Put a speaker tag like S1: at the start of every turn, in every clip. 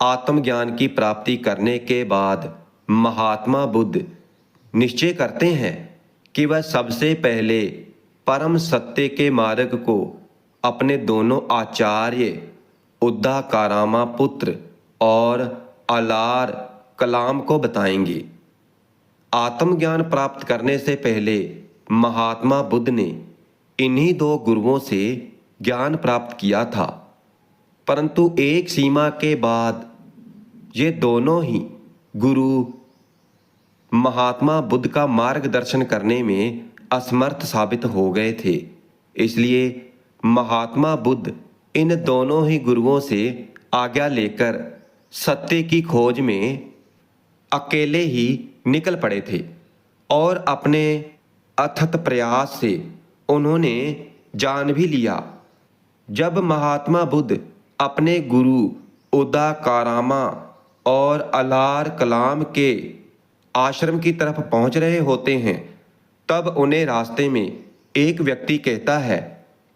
S1: आत्मज्ञान की प्राप्ति करने के बाद महात्मा बुद्ध निश्चय करते हैं कि वह सबसे पहले परम सत्य के मार्ग को अपने दोनों आचार्य उद्दाकारामा पुत्र और अलार कलाम को बताएंगे। आत्मज्ञान प्राप्त करने से पहले महात्मा बुद्ध ने इन्हीं दो गुरुओं से ज्ञान प्राप्त किया था, परंतु एक सीमा के बाद ये दोनों ही गुरु महात्मा बुद्ध का मार्गदर्शन करने में असमर्थ साबित हो गए थे। इसलिए महात्मा बुद्ध इन दोनों ही गुरुओं से आज्ञा लेकर सत्य की खोज में अकेले ही निकल पड़े थे और अपने अथक प्रयास से उन्होंने जान भी लिया। जब महात्मा बुद्ध अपने गुरु उद्दाकारामा और अलार कलाम के आश्रम की तरफ पहुंच रहे होते हैं, तब उन्हें रास्ते में एक व्यक्ति कहता है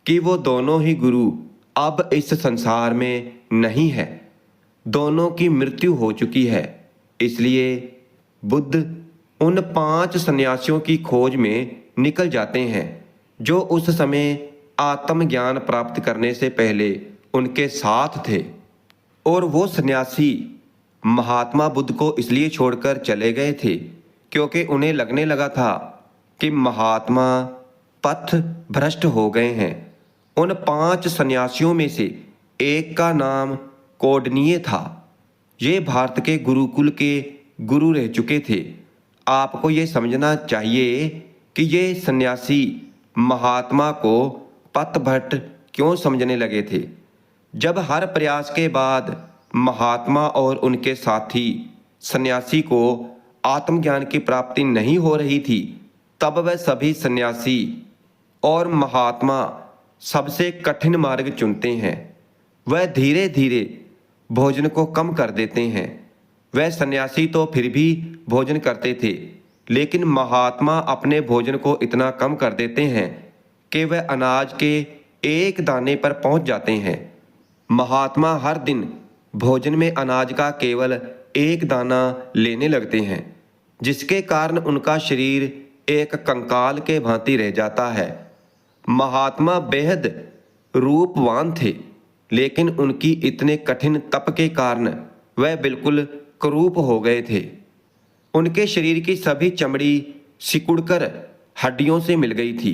S1: कि वो दोनों ही गुरु अब इस संसार में नहीं है, दोनों की मृत्यु हो चुकी है। इसलिए बुद्ध उन 5 सन्यासियों की खोज में निकल जाते हैं जो उस समय आत्मज्ञान प्राप्त करने से पहले उनके साथ थे। और वो सन्यासी महात्मा बुद्ध को इसलिए छोड़कर चले गए थे क्योंकि उन्हें लगने लगा था कि महात्मा पथ भ्रष्ट हो गए हैं। उन 5 सन्यासियों में से एक का नाम कोडनीय था। ये भारत के गुरुकुल के गुरु रह चुके थे। आपको ये समझना चाहिए कि ये सन्यासी महात्मा को पथभ्रष्ट क्यों समझने लगे थे। जब हर प्रयास के बाद महात्मा और उनके साथी सन्यासी को आत्मज्ञान की प्राप्ति नहीं हो रही थी, तब वह सभी सन्यासी और महात्मा सबसे कठिन मार्ग चुनते हैं। वह धीरे धीरे भोजन को कम कर देते हैं। वह सन्यासी तो फिर भी भोजन करते थे, लेकिन महात्मा अपने भोजन को इतना कम कर देते हैं कि वह अनाज के एक दाने पर पहुंच जाते हैं। महात्मा हर दिन भोजन में अनाज का केवल एक दाना लेने लगते हैं, जिसके कारण उनका शरीर एक कंकाल के भांति रह जाता है। महात्मा बेहद रूपवान थे, लेकिन उनकी इतने कठिन तप के कारण वह बिल्कुल कुरूप हो गए थे। उनके शरीर की सभी चमड़ी सिकुड़कर हड्डियों से मिल गई थी,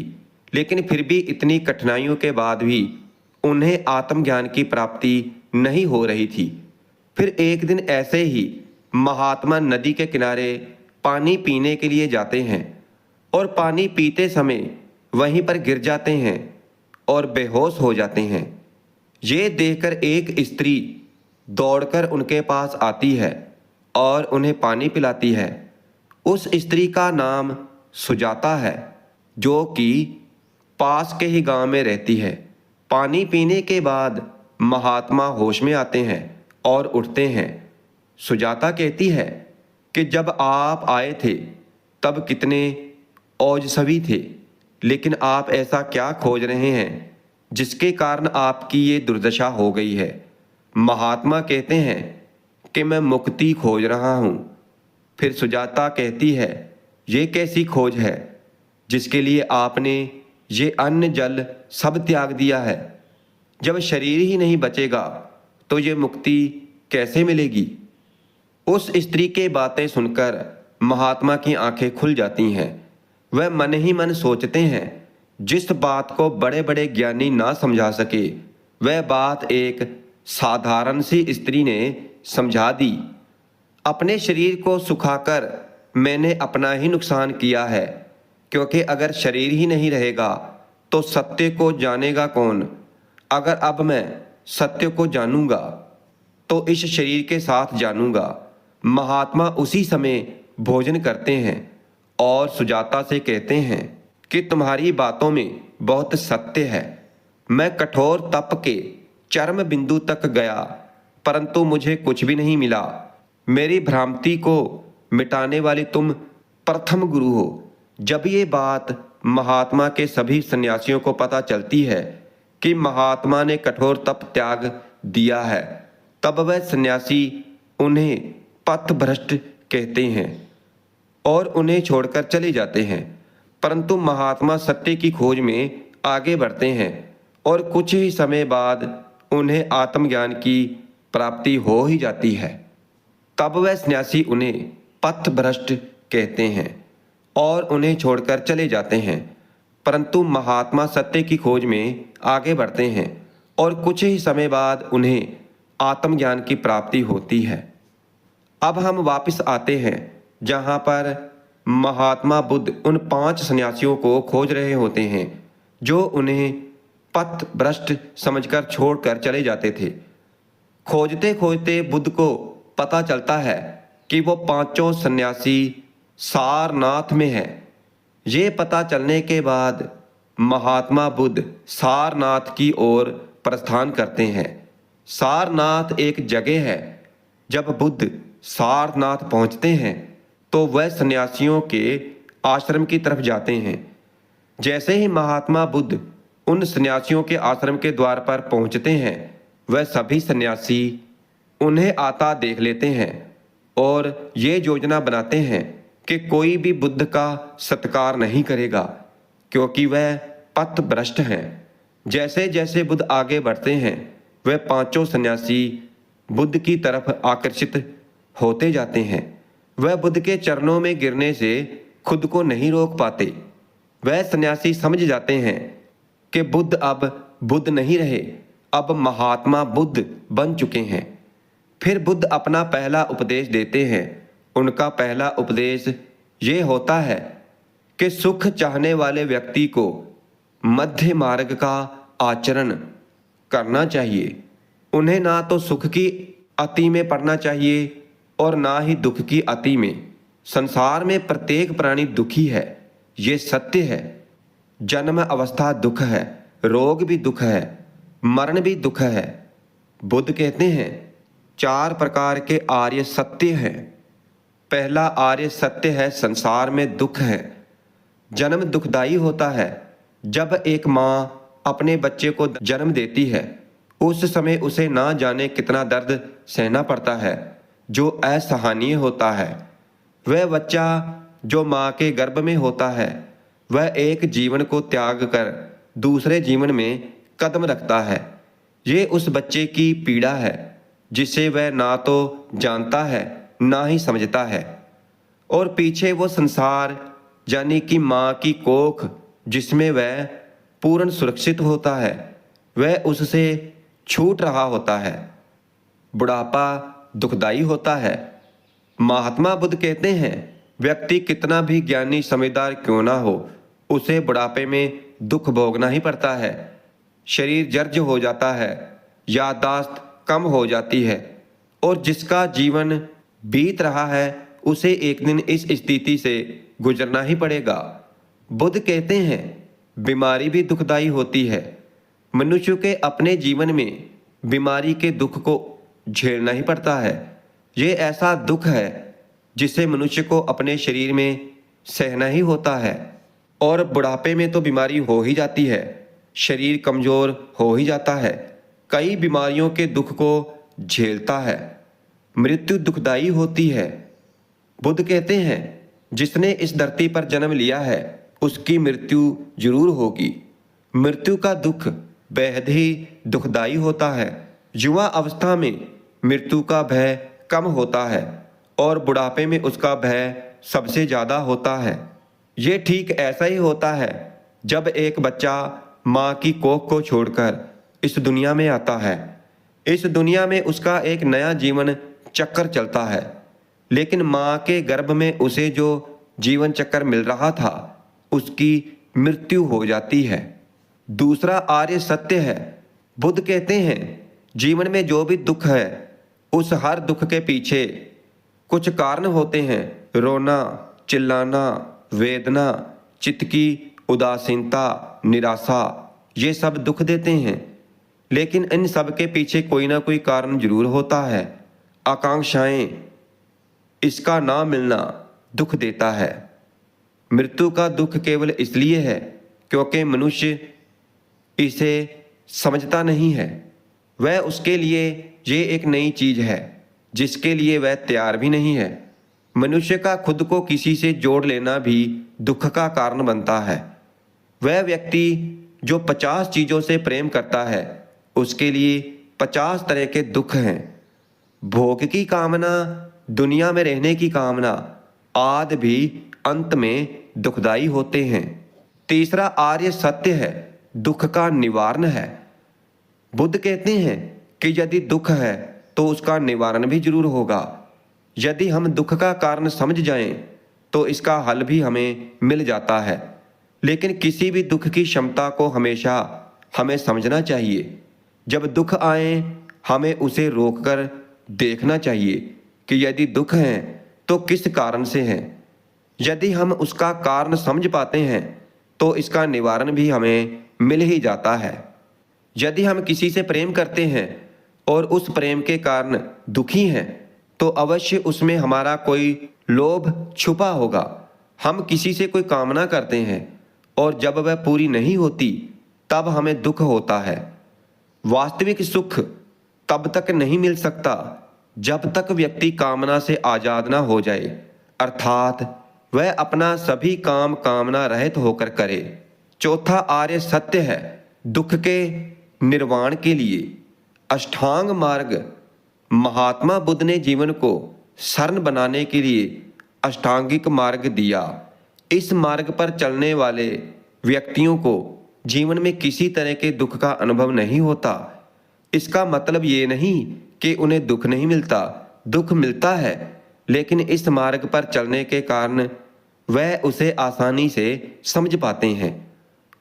S1: लेकिन फिर भी इतनी कठिनाइयों के बाद भी उन्हें आत्मज्ञान की प्राप्ति नहीं हो रही थी। फिर एक दिन ऐसे ही महात्मा नदी के किनारे पानी पीने के लिए जाते हैं और पानी पीते समय वहीं पर गिर जाते हैं और बेहोश हो जाते हैं। ये देखकर एक स्त्री दौड़कर उनके पास आती है और उन्हें पानी पिलाती है। उस स्त्री का नाम सुजाता है, जो कि पास के ही गांव में रहती है। पानी पीने के बाद महात्मा होश में आते हैं और उठते हैं। सुजाता कहती है कि जब आप आए थे तब कितने ओजस्वी थे, लेकिन आप ऐसा क्या खोज रहे हैं जिसके कारण आपकी ये दुर्दशा हो गई है। महात्मा कहते हैं कि मैं मुक्ति खोज रहा हूँ। फिर सुजाता कहती है, ये कैसी खोज है जिसके लिए आपने ये अन्न जल सब त्याग दिया है। जब शरीर ही नहीं बचेगा तो ये मुक्ति कैसे मिलेगी। उस स्त्री के बातें सुनकर महात्मा की आंखें खुल जाती हैं। वह मन ही मन सोचते हैं, जिस बात को बड़े बड़े ज्ञानी ना समझा सके, वह बात एक साधारण सी स्त्री ने समझा दी। अपने शरीर को सुखाकर मैंने अपना ही नुकसान किया है, क्योंकि अगर शरीर ही नहीं रहेगा तो सत्य को जानेगा कौन। अगर अब मैं सत्य को जानूंगा तो इस शरीर के साथ जानूंगा। महात्मा उसी समय भोजन करते हैं और सुजाता से कहते हैं कि तुम्हारी बातों में बहुत सत्य है। मैं कठोर तप के चरम बिंदु तक गया, परंतु मुझे कुछ भी नहीं मिला। मेरी भ्रांति को मिटाने वाली तुम प्रथम गुरु हो। जब ये बात महात्मा के सभी सन्यासियों को पता चलती है कि महात्मा ने कठोर तप त्याग दिया है, तब वह सन्यासी उन्हें पथभ्रष्ट कहते हैं और उन्हें छोड़कर चले जाते हैं। परंतु महात्मा सत्य की खोज में आगे बढ़ते हैं और कुछ ही समय बाद उन्हें आत्मज्ञान की प्राप्ति हो ही जाती है। तब वह सन्यासी उन्हें पथभ्रष्ट कहते हैं और उन्हें छोड़कर चले जाते हैं। परंतु महात्मा सत्य की खोज में आगे बढ़ते हैं और कुछ ही समय बाद उन्हें आत्मज्ञान की प्राप्ति होती है। अब हम वापस आते हैं जहाँ पर महात्मा बुद्ध उन 5 सन्यासियों को खोज रहे होते हैं जो उन्हें पथभ्रष्ट समझकर छोड़कर चले जाते थे। खोजते खोजते बुद्ध को पता चलता है कि वो 5 सन्यासी सारनाथ में हैं। ये पता चलने के बाद महात्मा बुद्ध सारनाथ की ओर प्रस्थान करते हैं। सारनाथ एक जगह है। जब बुद्ध सारनाथ पहुंचते हैं तो वह सन्यासियों के आश्रम की तरफ जाते हैं। जैसे ही महात्मा बुद्ध उन सन्यासियों के आश्रम के द्वार पर पहुंचते हैं, वह सभी सन्यासी उन्हें आता देख लेते हैं और ये योजना बनाते हैं कि कोई भी बुद्ध का सत्कार नहीं करेगा क्योंकि वह पथभ्रष्ट हैं। जैसे जैसे बुद्ध आगे बढ़ते हैं, वह 5 सन्यासी बुद्ध की तरफ आकर्षित होते जाते हैं। वह बुद्ध के चरणों में गिरने से खुद को नहीं रोक पाते। वह सन्यासी समझ जाते हैं कि बुद्ध अब बुद्ध नहीं रहे, अब महात्मा बुद्ध बन चुके हैं। फिर बुद्ध अपना पहला उपदेश देते हैं। उनका पहला उपदेश ये होता है कि सुख चाहने वाले व्यक्ति को मध्य मार्ग का आचरण करना चाहिए। उन्हें ना तो सुख की अति में पड़ना चाहिए और ना ही दुख की अति में। संसार में प्रत्येक प्राणी दुखी है, ये सत्य है। जन्म अवस्था दुख है, रोग भी दुख है, मरण भी दुख है। बुद्ध कहते हैं 4 प्रकार के आर्य सत्य हैं। पहला आर्य सत्य है संसार में दुख है। जन्म दुखदाई होता है। जब एक माँ अपने बच्चे को जन्म देती है, उस समय उसे ना जाने कितना दर्द सहना पड़ता है जो असहनीय होता है। वह बच्चा जो माँ के गर्भ में होता है, वह एक जीवन को त्याग कर दूसरे जीवन में कदम रखता है। ये उस बच्चे की पीड़ा है जिसे वह ना तो जानता है ना ही समझता है। और पीछे वो संसार यानी कि माँ की कोख जिसमें वह पूर्ण सुरक्षित होता है, वह उससे छूट रहा होता है। बुढ़ापा दुखदाई होता है। महात्मा बुद्ध कहते हैं व्यक्ति कितना भी ज्ञानी समझदार क्यों ना हो, उसे बुढ़ापे में दुख भोगना ही पड़ता है। शरीर जर्ज हो जाता है, याददाश्त कम हो जाती है और जिसका जीवन बीत रहा है उसे एक दिन इस स्थिति से गुजरना ही पड़ेगा। बुद्ध कहते हैं बीमारी भी दुखदाई होती है। मनुष्य के अपने जीवन में बीमारी के दुख को झेलना ही पड़ता है। ये ऐसा दुख है जिसे मनुष्य को अपने शरीर में सहना ही होता है। और बुढ़ापे में तो बीमारी हो ही जाती है, शरीर कमजोर हो ही जाता है, कई बीमारियों के दुख को झेलता है। मृत्यु दुखदाई होती है। बुद्ध कहते हैं जिसने इस धरती पर जन्म लिया है उसकी मृत्यु जरूर होगी। मृत्यु का दुख बेहद ही दुखदाई होता है। युवा अवस्था में मृत्यु का भय कम होता है और बुढ़ापे में उसका भय सबसे ज़्यादा होता है। ये ठीक ऐसा ही होता है जब एक बच्चा माँ की कोख को छोड़कर इस दुनिया में आता है। इस दुनिया में उसका एक नया जीवन चक्कर चलता है, लेकिन माँ के गर्भ में उसे जो जीवन चक्कर मिल रहा था उसकी मृत्यु हो जाती है। दूसरा आर्य सत्य है। बुद्ध कहते हैं जीवन में जो भी दुख है उस हर दुख के पीछे कुछ कारण होते हैं। रोना, चिल्लाना, वेदना, चित्त की उदासीनता, निराशा, ये सब दुख देते हैं। लेकिन इन सब के पीछे कोई ना कोई कारण जरूर होता है। आकांक्षाएं, इसका ना मिलना दुख देता है। मृत्यु का दुख केवल इसलिए है क्योंकि मनुष्य इसे समझता नहीं है। वह उसके लिए ये एक नई चीज है जिसके लिए वह तैयार भी नहीं है। मनुष्य का खुद को किसी से जोड़ लेना भी दुख का कारण बनता है। वह व्यक्ति जो 50 चीजों से प्रेम करता है उसके लिए 50 तरह के दुख हैं। भोग की कामना, दुनिया में रहने की कामना आदि भी अंत में दुखदाई होते हैं। तीसरा आर्य सत्य है, दुख का निवारण है। बुद्ध कहते हैं कि यदि दुख है तो उसका निवारण भी जरूर होगा। यदि हम दुख का कारण समझ जाएं तो इसका हल भी हमें मिल जाता है। लेकिन किसी भी दुख की क्षमता को हमेशा हमें समझना चाहिए। जब दुख आए हमें उसे रोककर देखना चाहिए कि यदि दुख है तो किस कारण से है। यदि हम उसका कारण समझ पाते हैं तो इसका निवारण भी हमें मिल ही जाता है। यदि हम किसी से प्रेम करते हैं और उस प्रेम के कारण दुखी हैं तो अवश्य उसमें हमारा कोई लोभ छुपा होगा। हम किसी से कोई कामना करते हैं और जब वह पूरी नहीं होती तब हमें दुख होता है। वास्तविक सुख तब तक नहीं मिल सकता जब तक व्यक्ति कामना से आजाद ना हो जाए, अर्थात वह अपना सभी काम कामना रहित होकर करे। चौथा आर्य सत्य है, दुख के निर्वाण के लिए अष्टांग मार्ग। महात्मा बुद्ध ने जीवन को सरल बनाने के लिए अष्टांगिक मार्ग दिया। इस मार्ग पर चलने वाले व्यक्तियों को जीवन में किसी तरह के दुख का अनुभव नहीं होता। इसका मतलब ये नहीं कि उन्हें दुख नहीं मिलता, दुख मिलता है, लेकिन इस मार्ग पर चलने के कारण वह उसे आसानी से समझ पाते हैं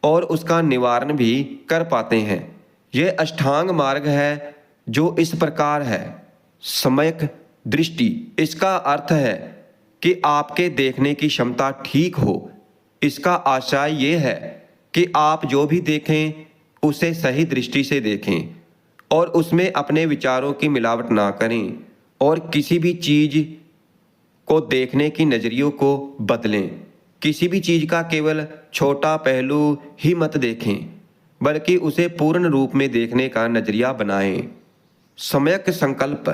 S1: और उसका निवारण भी कर पाते हैं। यह अष्टांग मार्ग है जो इस प्रकार है। सम्यक दृष्टि, इसका अर्थ है कि आपके देखने की क्षमता ठीक हो। इसका आशय ये है कि आप जो भी देखें उसे सही दृष्टि से देखें और उसमें अपने विचारों की मिलावट ना करें और किसी भी चीज को देखने की नजरियों को बदलें। किसी भी चीज का केवल छोटा पहलू ही मत देखें बल्कि उसे पूर्ण रूप में देखने का नजरिया बनाएं। सम्यक संकल्प,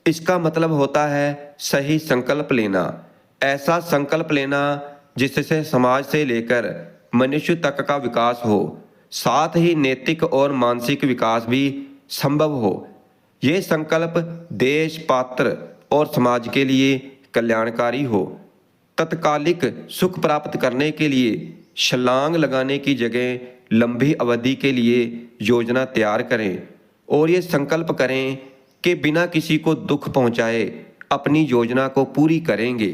S1: इसका मतलब होता है सही संकल्प लेना। ऐसा संकल्प लेना जिससे समाज से लेकर मनुष्य तक का विकास हो, साथ ही नैतिक और मानसिक विकास भी संभव हो। ये संकल्प देश, पात्र और समाज के लिए कल्याणकारी हो। तत्कालिक सुख प्राप्त करने के लिए छलांग लगाने की जगह लंबी अवधि के लिए योजना तैयार करें और ये संकल्प करें कि बिना किसी को दुख पहुंचाए अपनी योजना को पूरी करेंगे।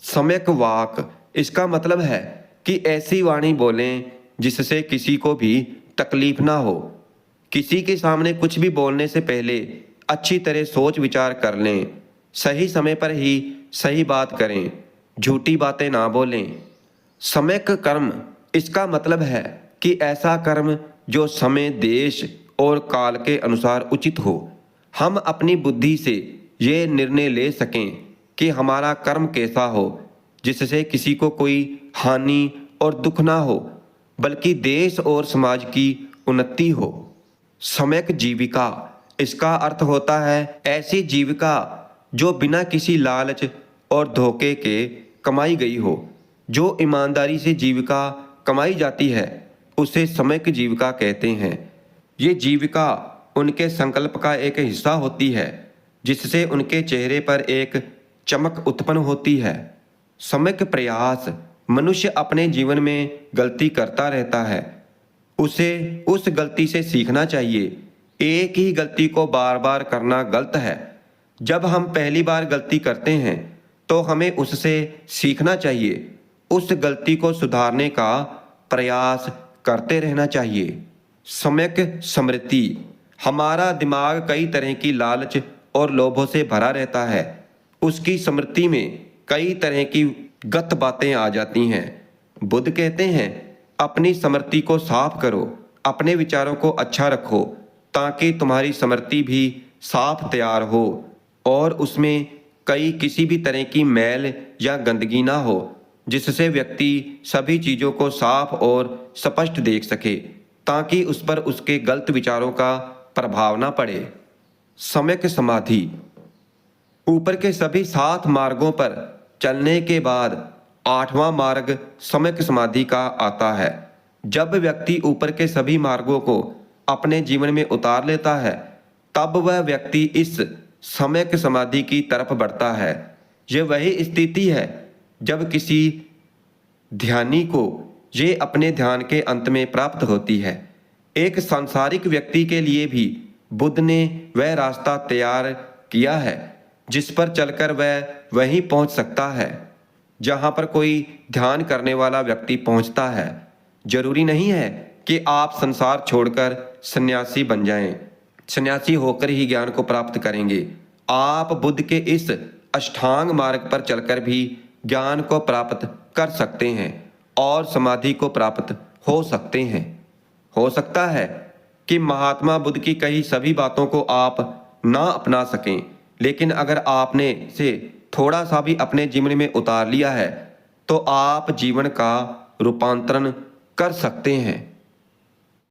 S1: सम्यक वाक, इसका मतलब है कि ऐसी वाणी बोलें जिससे किसी को भी तकलीफ ना हो। किसी के सामने कुछ भी बोलने से पहले अच्छी तरह सोच विचार कर लें। सही समय पर ही सही बात करें, झूठी बातें ना बोलें। सम्यक कर्म, इसका मतलब है कि ऐसा कर्म जो समय, देश और काल के अनुसार उचित हो। हम अपनी बुद्धि से ये निर्णय ले सकें कि हमारा कर्म कैसा हो जिससे किसी को कोई हानि और दुख ना हो बल्कि देश और समाज की उन्नति हो। सम्यक जीविका, इसका अर्थ होता है ऐसी जीविका जो बिना किसी लालच और धोखे के कमाई गई हो। जो ईमानदारी से जीविका कमाई जाती है उसे सम्यक जीविका कहते हैं। ये जीविका उनके संकल्प का एक हिस्सा होती है जिससे उनके चेहरे पर एक चमक उत्पन्न होती है। सम्यक प्रयास, मनुष्य अपने जीवन में गलती करता रहता है, उसे उस गलती से सीखना चाहिए। एक ही गलती को बार बार करना गलत है। जब हम पहली बार गलती करते हैं तो हमें उससे सीखना चाहिए, उस गलती को सुधारने का प्रयास करते रहना चाहिए। सम्यक स्मृति, हमारा दिमाग कई तरह की लालच और लोभों से भरा रहता है। उसकी स्मृति में कई तरह की गलत बातें आ जाती हैं। बुद्ध कहते हैं अपनी स्मृति को साफ करो, अपने विचारों को अच्छा रखो ताकि तुम्हारी स्मृति भी साफ तैयार हो और उसमें कई किसी भी तरह की मैल या गंदगी ना हो जिससे व्यक्ति सभी चीज़ों को साफ और स्पष्ट देख सके ताकि उस पर उसके गलत विचारों का प्रभाव ना पड़े। सम्यक समाधि। ऊपर के सभी 7 मार्गों पर चलने के बाद 8वां मार्ग सम्यक समाधि का आता है। जब व्यक्ति ऊपर के सभी मार्गों को अपने जीवन में उतार लेता है, तब वह व्यक्ति इस सम्यक समाधि की तरफ बढ़ता है। यह वही स्थिति है जब किसी ध्यानी को ये अपने ध्यान के अंत में प्राप्त होती है। एक सांसारिक व्यक्ति के लिए भी बुद्ध ने वह रास्ता तैयार किया है जिस पर चलकर वह वहीं पहुंच सकता है जहां पर कोई ध्यान करने वाला व्यक्ति पहुंचता है। जरूरी नहीं है कि आप संसार छोड़कर सन्यासी बन जाएं। सन्यासी होकर ही ज्ञान को प्राप्त करेंगे। आप बुद्ध के इस अष्टांग मार्ग पर चलकर भी ज्ञान को प्राप्त कर सकते हैं और समाधि को प्राप्त हो सकते हैं। हो सकता है कि महात्मा बुद्ध की कही सभी बातों को आप ना अपना सकें, लेकिन अगर आपने से थोड़ा सा भी अपने जीवन में उतार लिया है तो आप जीवन का रूपांतरण कर सकते हैं।